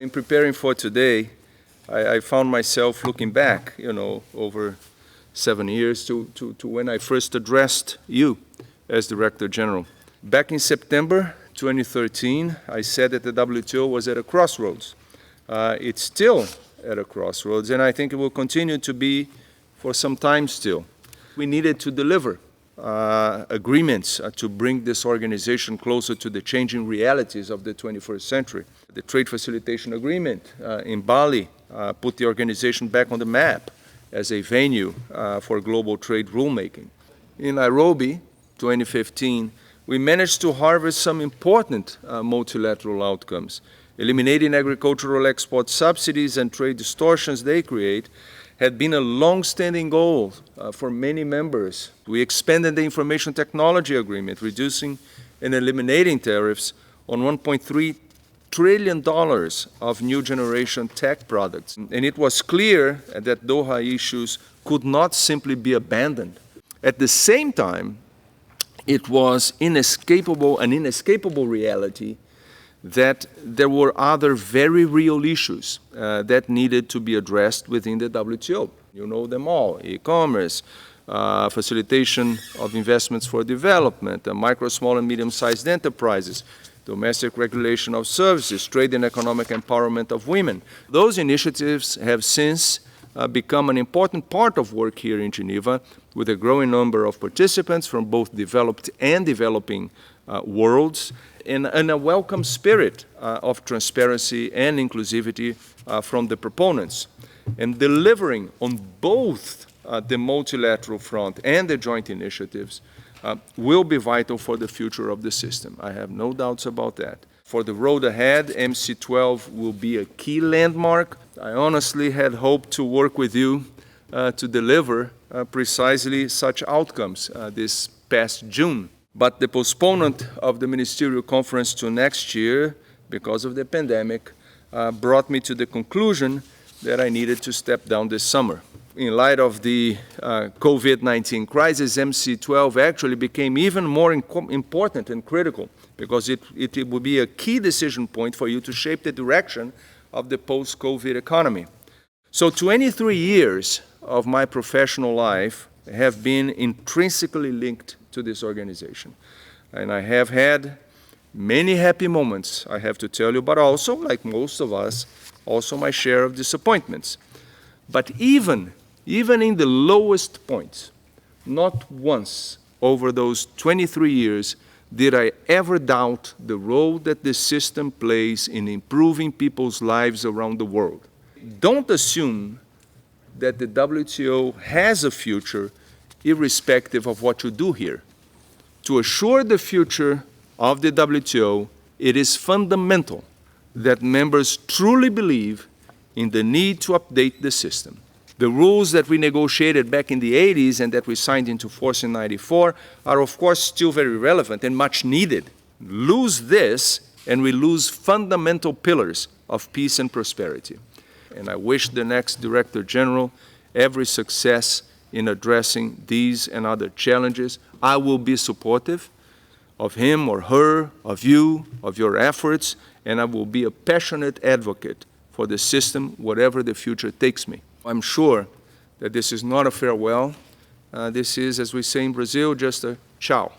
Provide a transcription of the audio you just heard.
In preparing for today, I found myself looking back, over 7 years to when I first addressed you as Director General. Back in September 2013, I said that the WTO was at a crossroads. It's still at a crossroads, and I think it will continue to be for some time still. We needed to deliver agreements to bring this organization closer to the changing realities of the 21st century. The Trade Facilitation Agreement in Bali put the organization back on the map as a venue for global trade rulemaking. In Nairobi, 2015, we managed to harvest some important multilateral outcomes. Eliminating agricultural export subsidies and trade distortions they create had been a long-standing goal for many members. We expanded the Information Technology Agreement, reducing and eliminating tariffs on $1.3 trillion of new generation tech products. And it was clear that Doha issues could not simply be abandoned. At the same time, it was an inescapable reality that there were other very real issues that needed to be addressed within the WTO. You know them all: e-commerce, facilitation of investments for development, micro, small, and medium-sized enterprises, domestic regulation of services, trade and economic empowerment of women. Those initiatives have since become an important part of work here in Geneva, with a growing number of participants from both developed and developing worlds, and a welcome spirit of transparency and inclusivity from the proponents. And delivering on both the multilateral front and the joint initiatives will be vital for the future of the system. I have no doubts about that. For the road ahead, MC12 will be a key landmark. I honestly had hoped to work with you to deliver precisely such outcomes this past June. But the postponement of the ministerial conference to next year, because of the pandemic, brought me to the conclusion that I needed to step down this summer. In light of the COVID-19 crisis, MC12 actually became even more important and critical, because it will be a key decision point for you to shape the direction of the post-COVID economy. So 23 years of my professional life have been intrinsically linked to this organization. And I have had many happy moments, I have to tell you, but also, like most of us, also my share of disappointments. But even in the lowest points, not once over those 23 years did I ever doubt the role that the system plays in improving people's lives around the world. Don't assume that the WTO has a future irrespective of what you do here. To assure the future of the WTO, it is fundamental that members truly believe in the need to update the system. The rules that we negotiated back in the 80s and that we signed into force in 94 are, of course, still very relevant and much needed. Lose this, and we lose fundamental pillars of peace and prosperity. And I wish the next Director General every success in addressing these and other challenges. I will be supportive of him or her, of you, of your efforts, and I will be a passionate advocate for the system, whatever the future takes me. I'm sure that this is not a farewell. This is, as we say in Brazil, just a ciao.